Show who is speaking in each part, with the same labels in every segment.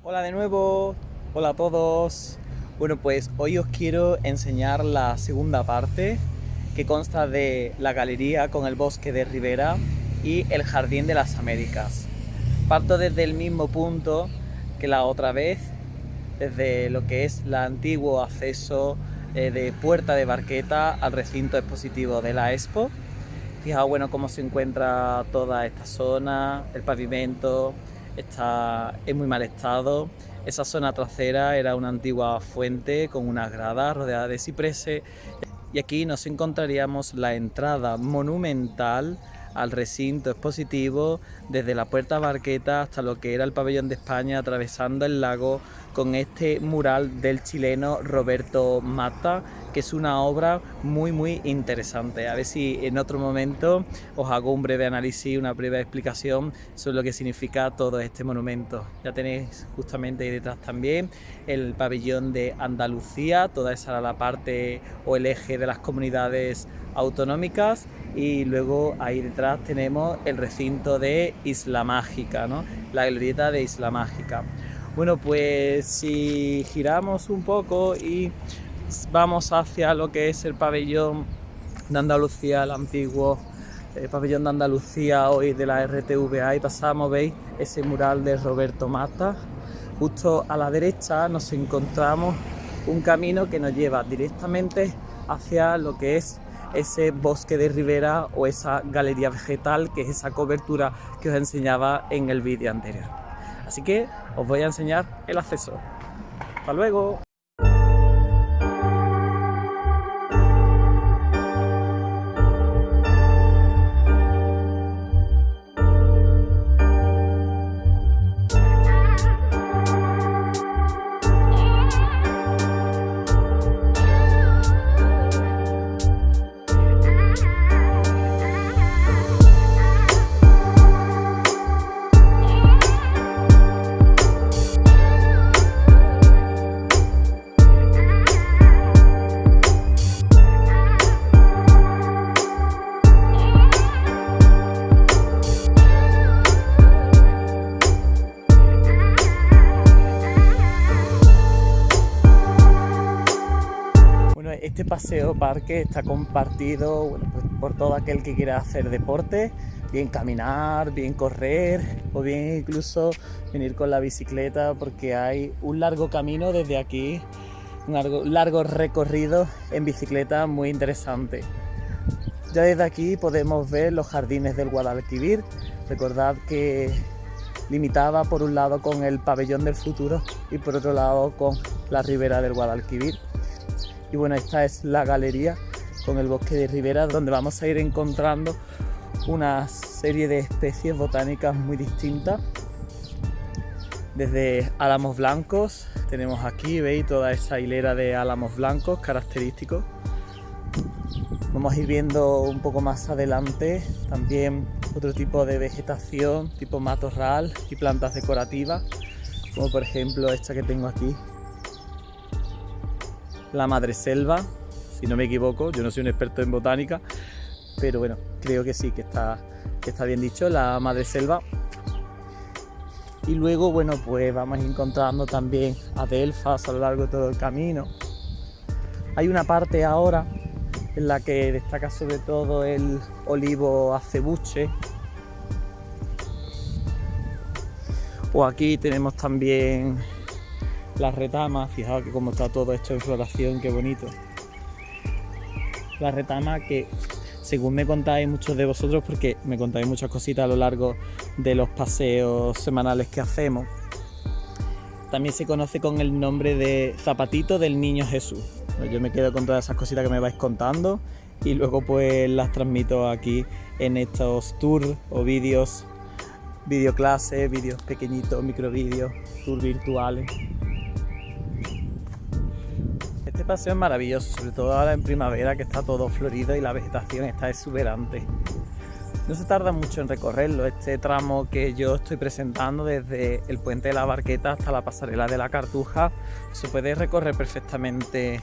Speaker 1: Hola de nuevo, hola a todos. Bueno, pues hoy os quiero enseñar la segunda parte que consta de la galería con el bosque de Ribera y el Jardín de las Américas. Parto desde el mismo punto que la otra vez, desde lo que es el antiguo acceso de Puerta de Barqueta al recinto expositivo de la Expo. Fijaos, bueno, cómo se encuentra toda esta zona, el pavimento está en muy mal estado. Esa zona trasera era una antigua fuente con unas gradas rodeadas de cipreses y aquí nos encontraríamos la entrada monumental al recinto expositivo desde la Puerta Barqueta hasta lo que era el Pabellón de España, atravesando el lago con este mural del chileno Roberto Matta, que es una obra muy interesante. A ver si en otro momento os hago un breve análisis, una breve explicación sobre lo que significa todo este monumento. Ya tenéis justamente ahí detrás también el pabellón de Andalucía, toda esa era la parte o el eje de las comunidades autonómicas, y luego ahí detrás tenemos el recinto de Isla Mágica, ¿no? La glorieta de Isla Mágica. Bueno, pues si giramos un poco y vamos hacia lo que es el pabellón de Andalucía, el antiguo pabellón de Andalucía hoy de la RTVA, y pasamos, veis, ese mural de Roberto Matta. Justo a la derecha nos encontramos un camino que nos lleva directamente hacia lo que es ese bosque de Ribera o esa galería vegetal, que es esa cobertura que os enseñaba en el vídeo anterior. Así que os voy a enseñar el acceso. ¡Hasta luego! Este paseo parque está compartido, bueno, pues, por todo aquel que quiera hacer deporte, bien caminar, bien correr o bien incluso venir con la bicicleta, porque hay un largo camino desde aquí, un largo recorrido en bicicleta muy interesante. Ya desde aquí podemos ver los jardines del Guadalquivir. Recordad que limitaba por un lado con el Pabellón del Futuro y por otro lado con la ribera del Guadalquivir. Y bueno, esta es la galería con el bosque de Ribera, donde vamos a ir encontrando una serie de especies botánicas muy distintas. Desde álamos blancos, tenemos aquí, veis, toda esa hilera de álamos blancos característicos. Vamos a ir viendo un poco más adelante también otro tipo de vegetación, tipo matorral y plantas decorativas, como por ejemplo esta que tengo aquí, la madreselva, si no me equivoco. Yo no soy un experto en botánica, pero bueno, creo que sí, que está bien dicho, la madreselva. Y luego, bueno, pues vamos encontrando también adelfas a lo largo de todo el camino. Hay una parte ahora en la que destaca sobre todo el olivo acebuche. O aquí tenemos también las retamas. Fijaos que como está todo esto en floración, qué bonito. La retama que, según me contáis muchos de vosotros, porque me contáis muchas cositas a lo largo de los paseos semanales que hacemos, también se conoce con el nombre de zapatito del Niño Jesús. Yo me quedo con todas esas cositas que me vais contando y luego pues las transmito aquí en estos tours o vídeos, videoclases, vídeos pequeñitos, microvídeos, tours virtuales. Este paseo es maravilloso, sobre todo ahora en primavera, que está todo florido y la vegetación está exuberante. No se tarda mucho en recorrerlo. Este tramo que yo estoy presentando desde el puente de la Barqueta hasta la pasarela de la Cartuja se puede recorrer perfectamente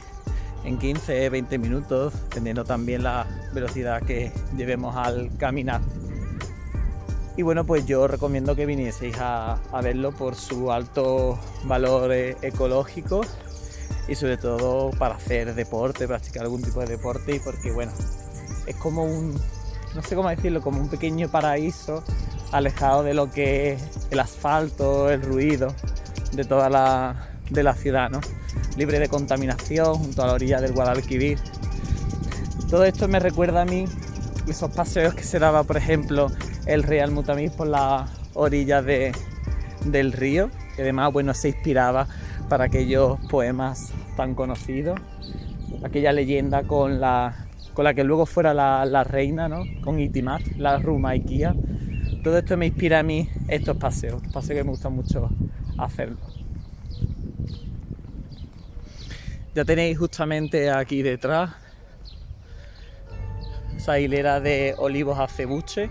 Speaker 1: en 15-20 minutos, dependiendo también la velocidad que llevemos al caminar. Y bueno, pues yo recomiendo que vinieseis a verlo por su alto valor ecológico y sobre todo para hacer deporte, practicar algún tipo de deporte, y porque bueno, es como no sé cómo decirlo, como un pequeño paraíso alejado de lo que es el asfalto, el ruido de toda la ciudad, ¿no? Libre de contaminación, junto a la orilla del Guadalquivir. Todo esto me recuerda a mí esos paseos que se daba, por ejemplo, el rey Al-Mutamid por las orillas del río, que además, bueno, se inspiraba para aquellos poemas tan conocidos, aquella leyenda con la que luego fuera la reina, ¿no? Con Itimat, la Rumaiquía. Todo esto me inspira a mí estos paseos que me gustan mucho hacerlo. Ya tenéis justamente aquí detrás esa hilera de olivos acebuche.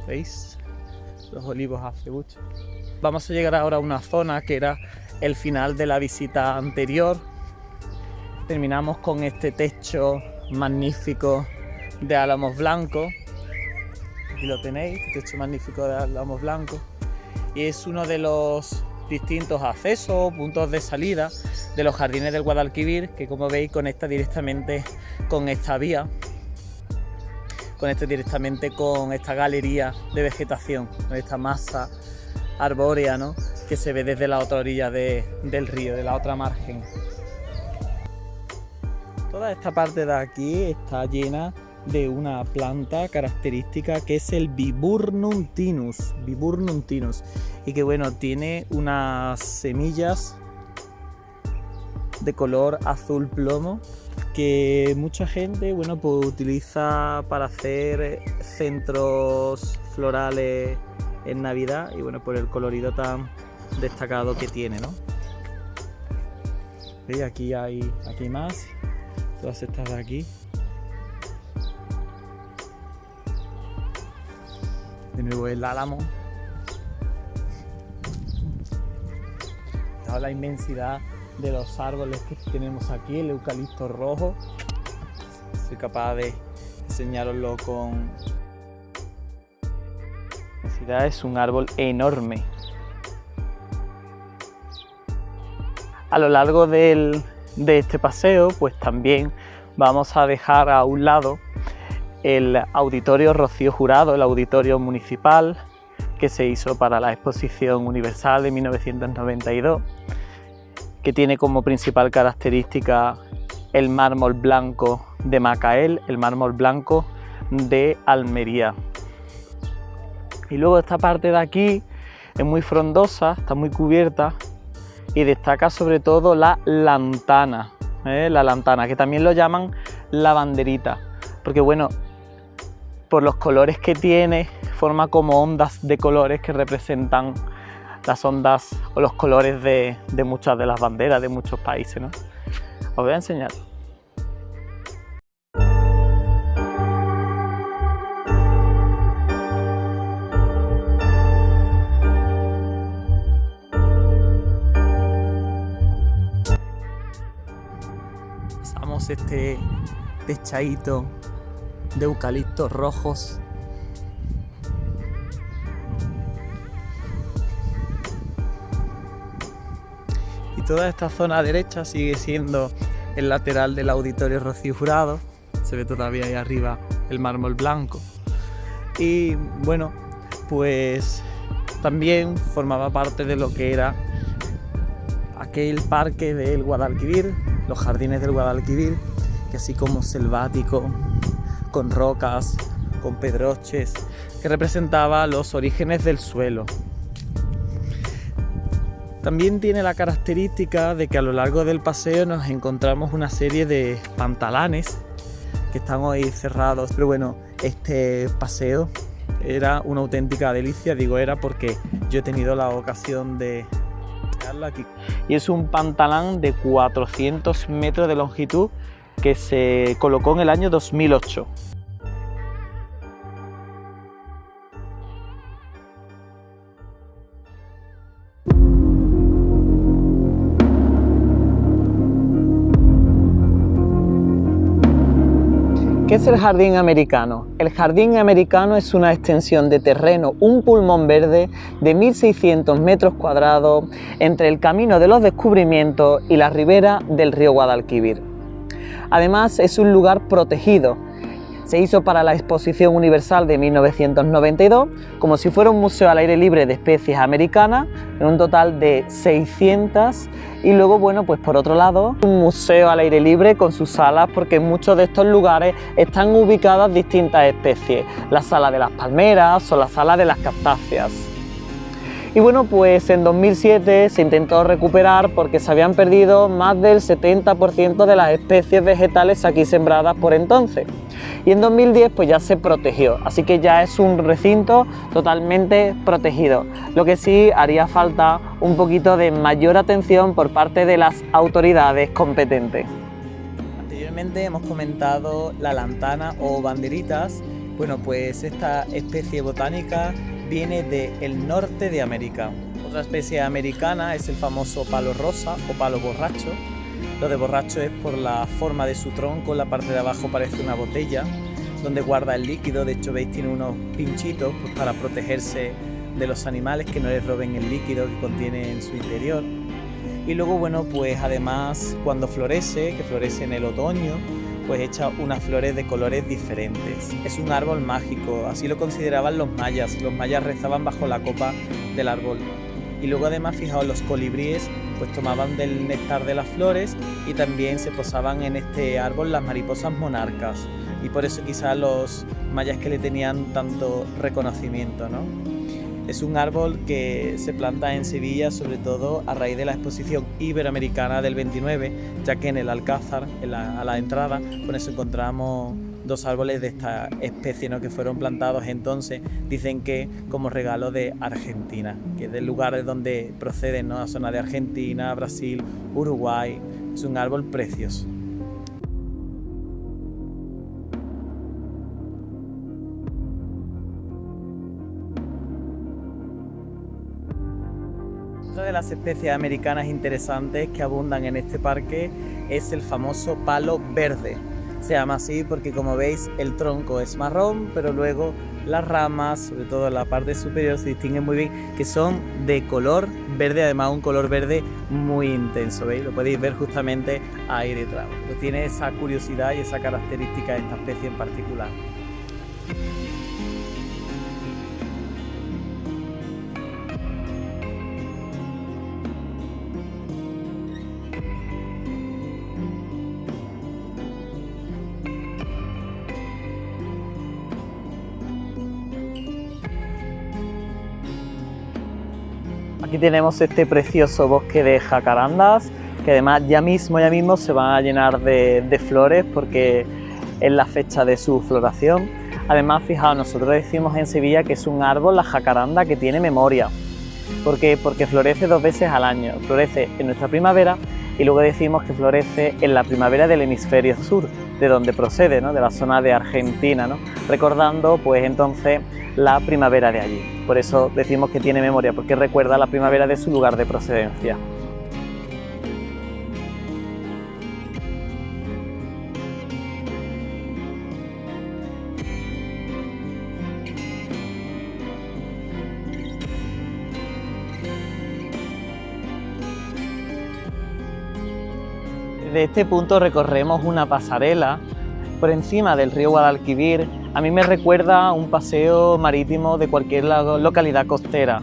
Speaker 1: ¿Veis? Los olivos acebuche. Vamos a llegar ahora a una zona que era el final de la visita anterior. Terminamos con este techo magnífico de álamos blancos. Aquí lo tenéis, techo magnífico de álamos blancos. Y es uno de los distintos accesos, puntos de salida de los jardines del Guadalquivir, que como veis conecta directamente con esta vía, conecta directamente con esta galería de vegetación, con esta masa arbórea, ¿no? Que se ve desde la otra orilla del río, de la otra margen. Toda esta parte de aquí está llena de una planta característica que es el Viburnum tinus, y que bueno, tiene unas semillas de color azul plomo que mucha gente, bueno, pues utiliza para hacer centros florales en Navidad, y bueno, por el colorido tan destacado que tiene, ¿no? ¿Veis? Aquí hay más, todas estas de aquí. De nuevo el álamo. Fijaos la inmensidad de los árboles que tenemos aquí, el eucalipto rojo. Soy capaz de enseñaroslo con... Es un árbol enorme. A lo largo de este paseo, pues también vamos a dejar a un lado el Auditorio Rocío Jurado, el auditorio municipal que se hizo para la Exposición Universal de 1992, que tiene como principal característica el mármol blanco de Macael, el mármol blanco de Almería. Y luego esta parte de aquí es muy frondosa, está muy cubierta, y destaca sobre todo la lantana, que también lo llaman lavanderita, porque bueno, por los colores que tiene, forma como ondas de colores que representan las ondas o los colores de muchas de las banderas de muchos países, ¿no? Os voy a enseñar. Pasamos este techadito de eucaliptos rojos. Y toda esta zona derecha sigue siendo el lateral del Auditorio Rocío Jurado. Se ve todavía ahí arriba el mármol blanco. Y bueno, pues también formaba parte de lo que era aquel parque del Guadalquivir, los jardines del Guadalquivir, que así como selvático, con rocas, con pedroches, que representaba los orígenes del suelo. También tiene la característica de que a lo largo del paseo nos encontramos una serie de pantalanes que están hoy cerrados, pero bueno, este paseo era una auténtica delicia. Digo era porque yo he tenido la ocasión de verlo aquí. Y es un pantalán de 400 metros de longitud que se colocó en el año 2008. ¿Qué es el jardín americano? El jardín americano es una extensión de terreno, un pulmón verde de 1.600 metros cuadrados entre el Camino de los Descubrimientos y la ribera del río Guadalquivir. Además, es un lugar protegido. Se hizo para la Exposición Universal de 1992, como si fuera un museo al aire libre de especies americanas, en un total de 600, y luego, bueno, pues por otro lado, un museo al aire libre con sus salas, porque en muchos de estos lugares están ubicadas distintas especies, la sala de las palmeras o la sala de las cactáceas. Y bueno, pues en 2007 se intentó recuperar porque se habían perdido más del 70% de las especies vegetales aquí sembradas por entonces. Y en 2010 pues ya se protegió, así que ya es un recinto totalmente protegido. Lo que sí haría falta un poquito de mayor atención por parte de las autoridades competentes. Anteriormente hemos comentado la lantana o banderitas. Bueno, pues esta especie botánica viene del norte de América. Otra especie americana es el famoso palo rosa o palo borracho. Lo de borracho es por la forma de su tronco, la parte de abajo parece una botella donde guarda el líquido. De hecho, veis, tiene unos pinchitos pues, para protegerse de los animales, que no les roben el líquido que contiene en su interior. Y luego, bueno, pues además cuando florece, que florece en el otoño, pues echa unas flores de colores diferentes. Es un árbol mágico, así lo consideraban los mayas. Los mayas rezaban bajo la copa del árbol. Y luego además, fijaos, los colibríes pues tomaban del néctar de las flores y también se posaban en este árbol las mariposas monarcas. Y por eso quizás los mayas que le tenían tanto reconocimiento, ¿no? Es un árbol que se planta en Sevilla, sobre todo a raíz de la exposición iberoamericana del 29, ya que en el Alcázar, a la entrada, con eso encontramos dos árboles de esta especie, ¿no? Que fueron plantados entonces, dicen que como regalo de Argentina, que es del lugar de donde proceden, ¿no? La zona de Argentina, Brasil, Uruguay. Es un árbol precioso. Otra de las especies americanas interesantes que abundan en este parque es el famoso palo verde. Se llama así porque, como veis, el tronco es marrón, pero luego las ramas, sobre todo en la parte superior, se distinguen muy bien, que son de color verde, además un color verde muy intenso, ¿veis? Lo podéis ver justamente ahí detrás. Pues tiene esa curiosidad y esa característica de esta especie en particular. Aquí tenemos este precioso bosque de jacarandas, que además ya mismo se van a llenar de flores porque es la fecha de su floración. Además, fijaos, nosotros decimos en Sevilla que es un árbol, la jacaranda, que tiene memoria. ¿Por qué? Porque florece 2 veces al año. Florece en nuestra primavera y luego decimos que florece en la primavera del hemisferio sur, de donde procede, ¿no? De la zona de Argentina, ¿no? Recordando pues entonces la primavera de allí. Por eso decimos que tiene memoria, porque recuerda la primavera de su lugar de procedencia. Desde este punto recorremos una pasarela por encima del río Guadalquivir. A mí me recuerda un paseo marítimo de cualquier localidad costera.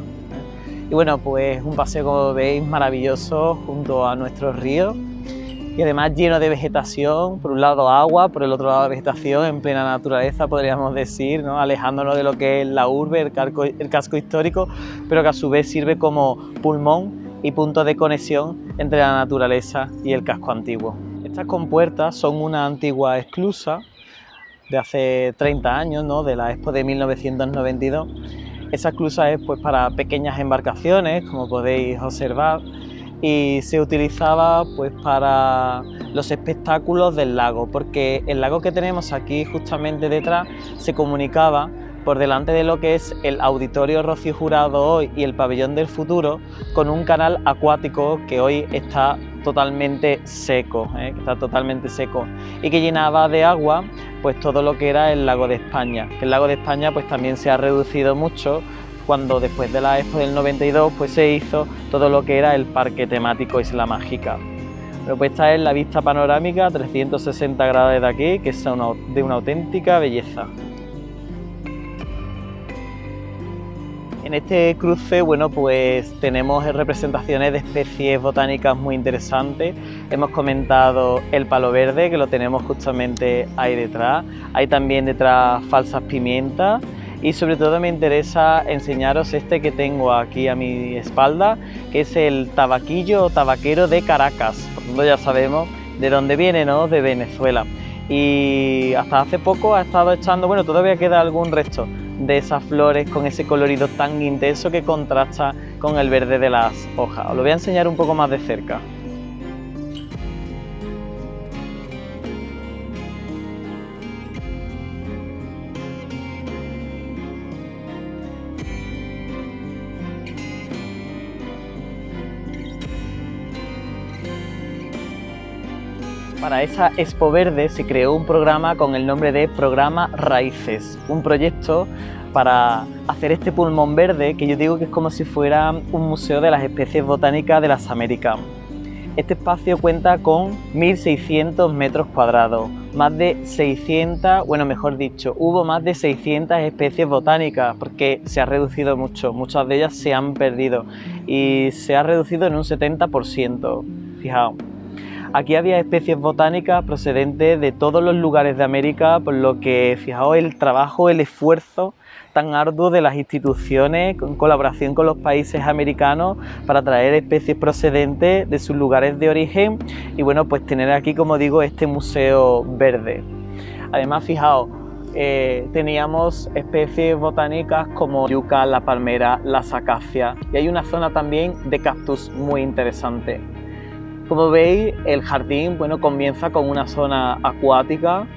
Speaker 1: Y bueno, pues un paseo, como veis, maravilloso junto a nuestro río y además lleno de vegetación, por un lado agua, por el otro lado vegetación en plena naturaleza, podríamos decir, ¿no? Alejándonos de lo que es la urbe, el casco histórico, pero que a su vez sirve como pulmón y punto de conexión entre la naturaleza y el casco antiguo. Estas compuertas son una antigua esclusa de hace 30 años, ¿no? De la Expo de 1992. Esa esclusa es pues para pequeñas embarcaciones, como podéis observar, y se utilizaba pues para los espectáculos del lago, porque el lago que tenemos aquí justamente detrás se comunicaba por delante de lo que es el Auditorio Rocío Jurado hoy y el Pabellón del Futuro, con un canal acuático que hoy está totalmente seco, que está totalmente seco, y que llenaba de agua pues todo lo que era el lago de España, que el lago de España pues también se ha reducido mucho cuando después de la Expo del 92 pues se hizo todo lo que era el parque temático Isla Mágica. Bueno, pues esta es la vista panorámica 360 grados desde aquí, que es de una auténtica belleza. En este cruce, bueno, pues tenemos representaciones de especies botánicas muy interesantes. Hemos comentado el palo verde, que lo tenemos justamente ahí detrás. Hay también detrás falsas pimientas. Y sobre todo me interesa enseñaros este que tengo aquí a mi espalda, que es el tabaquillo o tabaquero de Caracas. Por tanto ya sabemos de dónde viene, ¿no? De Venezuela. Y hasta hace poco ha estado echando, bueno, todavía queda algún resto de esas flores con ese colorido tan intenso que contrasta con el verde de las hojas. Os lo voy a enseñar un poco más de cerca. Para esa Expo Verde se creó un programa con el nombre de Programa Raíces, un proyecto para hacer este pulmón verde que yo digo que es como si fuera un museo de las especies botánicas de las Américas. Este espacio cuenta con 1.600 metros cuadrados, más de 600, bueno, mejor dicho, hubo más de 600 especies botánicas porque se ha reducido mucho, muchas de ellas se han perdido y se ha reducido en un 70%, fijaos. Aquí había especies botánicas procedentes de todos los lugares de América, por lo que fijaos el trabajo, el esfuerzo tan arduo de las instituciones en colaboración con los países americanos para traer especies procedentes de sus lugares de origen y bueno, pues tener aquí, como digo, este museo verde. Además, fijaos, teníamos especies botánicas como yuca, la palmera, las acacias y hay una zona también de cactus muy interesante. Como veis, el jardín, bueno, comienza con una zona acuática,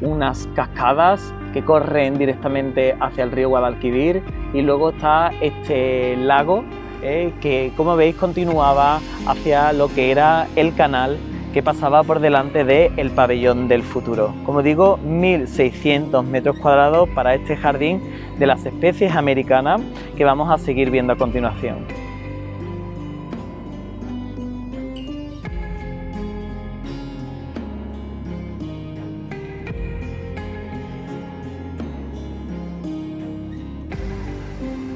Speaker 1: unas cascadas que corren directamente hacia el río Guadalquivir y luego está este lago que, como veis, continuaba hacia lo que era el canal que pasaba por delante del pabellón del futuro. Como digo, 1.600 metros cuadrados para este jardín de las especies americanas que vamos a seguir viendo a continuación.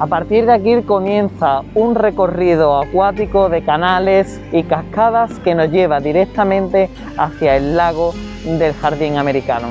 Speaker 1: A partir de aquí comienza un recorrido acuático de canales y cascadas que nos lleva directamente hacia el lago del jardín americano.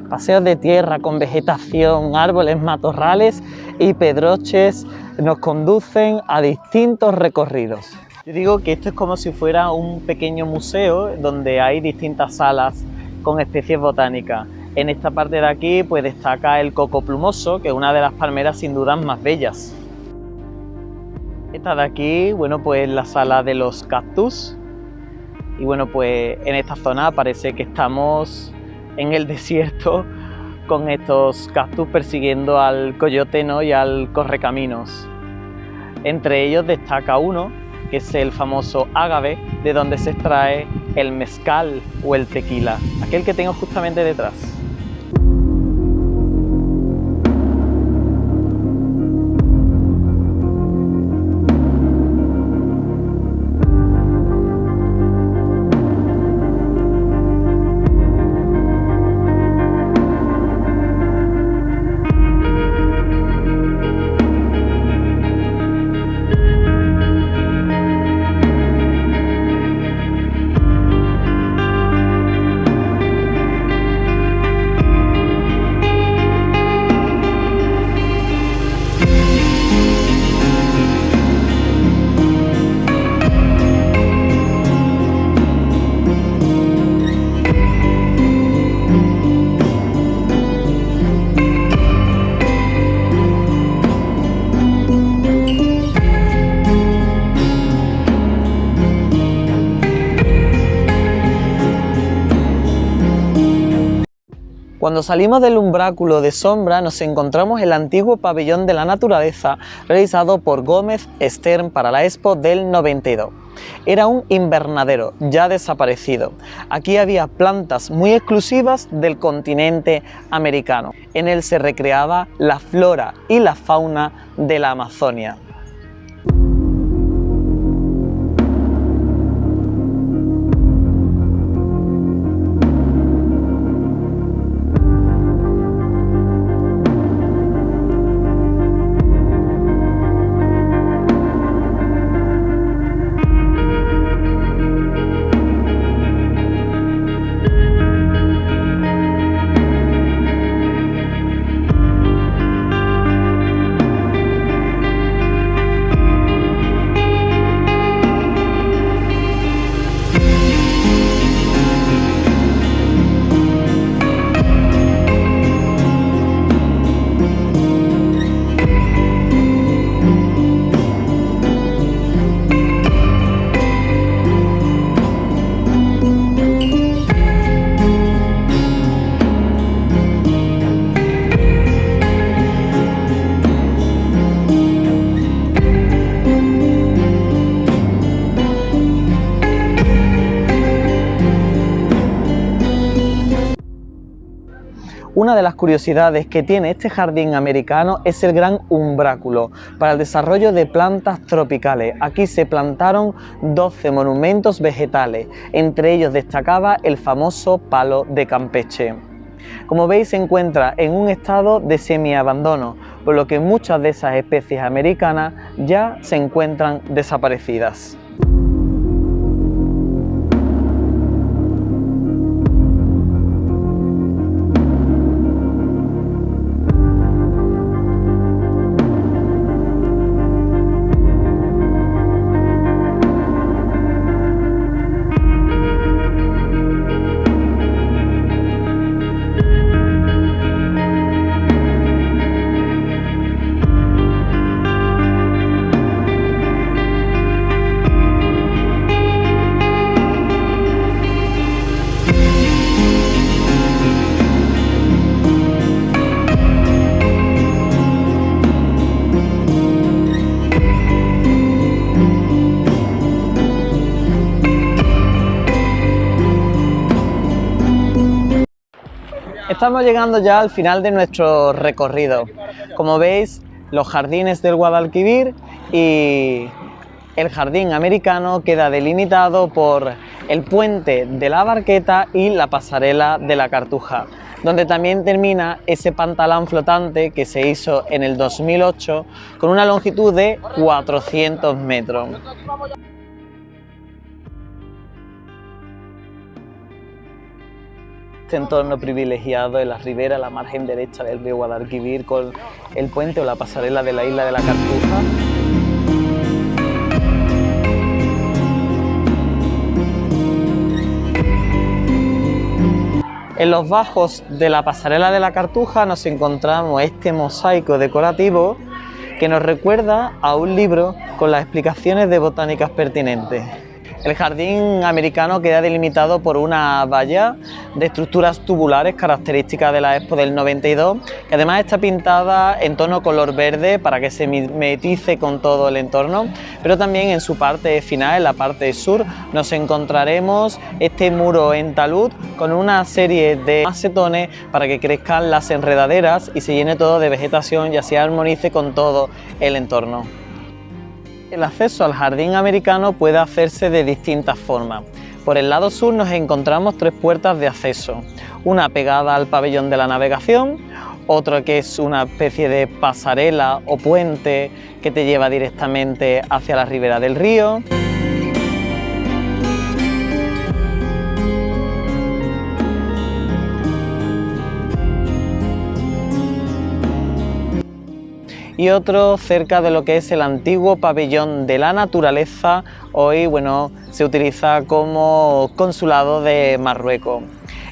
Speaker 1: Paseos de tierra con vegetación, árboles, matorrales y pedroches nos conducen a distintos recorridos. Yo digo que esto es como si fuera un pequeño museo donde hay distintas salas con especies botánicas. En esta parte de aquí pues destaca el coco plumoso, que es una de las palmeras sin duda más bellas. Esta de aquí, bueno, pues la sala de los cactus. Y bueno, pues en esta zona parece que estamos en el desierto con estos cactus persiguiendo al coyote, ¿no? Y al correcaminos. Entre ellos destaca uno que es el famoso ágave, de donde se extrae el mezcal o el tequila, aquel que tengo justamente detrás. Cuando salimos del umbráculo de sombra nos encontramos el antiguo pabellón de la naturaleza realizado por Gómez Stern para la Expo del 92. Era un invernadero ya desaparecido. Aquí había plantas muy exclusivas del continente americano. En él se recreaba la flora y la fauna de la Amazonia. Una de las curiosidades que tiene este jardín americano es el gran umbráculo para el desarrollo de plantas tropicales. Aquí se plantaron 12 monumentos vegetales, entre ellos destacaba el famoso palo de Campeche. Como veis, se encuentra en un estado de semiabandono, por lo que muchas de esas especies americanas ya se encuentran desaparecidas. Estamos llegando ya al final de nuestro recorrido. Como veis, los jardines del Guadalquivir y el jardín americano queda delimitado por el puente de la Barqueta y la pasarela de la Cartuja, donde también termina ese pantalón flotante que se hizo en el 2008 con una longitud de 400 metros. Este entorno privilegiado en la ribera, la margen derecha del río Guadalquivir, con el puente o la pasarela de la isla de la Cartuja. En los bajos de la pasarela de la Cartuja nos encontramos este mosaico decorativo que nos recuerda a un libro con las explicaciones de botánicas pertinentes. El jardín americano queda delimitado por una valla de estructuras tubulares características de la Expo del 92, que además está pintada en tono color verde para que se mimetice con todo el entorno, pero también en su parte final, en la parte sur, nos encontraremos este muro en talud con una serie de macetones para que crezcan las enredaderas y se llene todo de vegetación y así armonice con todo el entorno. El acceso al jardín americano puede hacerse de distintas formas. Por el lado sur nos encontramos tres puertas de acceso, una pegada al pabellón de la navegación, otra que es una especie de pasarela o puente que te lleva directamente hacia la ribera del río. Y otro cerca de lo que es el antiguo pabellón de la naturaleza, hoy se utiliza como consulado de Marruecos.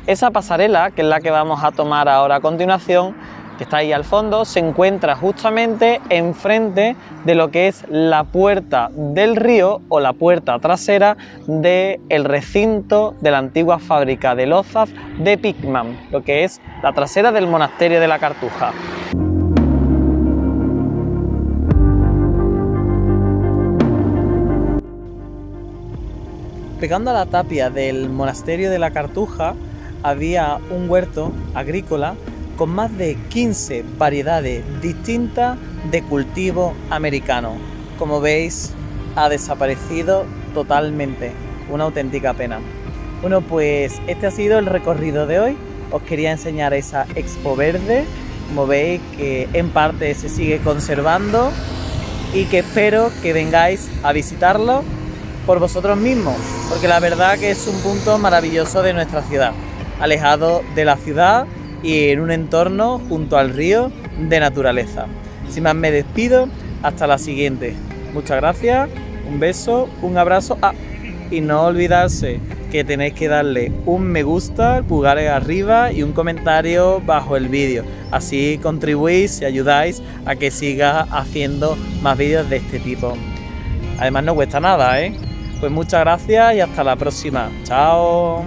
Speaker 1: Esa pasarela, que es la que vamos a tomar ahora a continuación, que está ahí al fondo, se encuentra justamente enfrente de lo que es la puerta del río o la puerta trasera del recinto de la antigua fábrica de lozas de Picman, lo que es la trasera del monasterio de la Cartuja. Pegando a la tapia del monasterio de la Cartuja había un huerto agrícola con más de 15 variedades distintas de cultivo americano. Como veis, ha desaparecido totalmente, una auténtica pena. Bueno, pues este ha sido el recorrido de hoy. Os quería enseñar esa expo verde, como veis que en parte se sigue conservando y que espero que vengáis a visitarlo por vosotros mismos, porque la verdad que es un punto maravilloso de nuestra ciudad, alejado de la ciudad y en un entorno junto al río de naturaleza. Sin más me despido, hasta la siguiente. Muchas gracias, un beso, un abrazo. Y no olvidarse que tenéis que darle un me gusta, pulgares arriba y un comentario bajo el vídeo. Así contribuís y ayudáis a que siga haciendo más vídeos de este tipo. Además no cuesta nada, ¿eh? Pues muchas gracias y hasta la próxima. ¡Chao!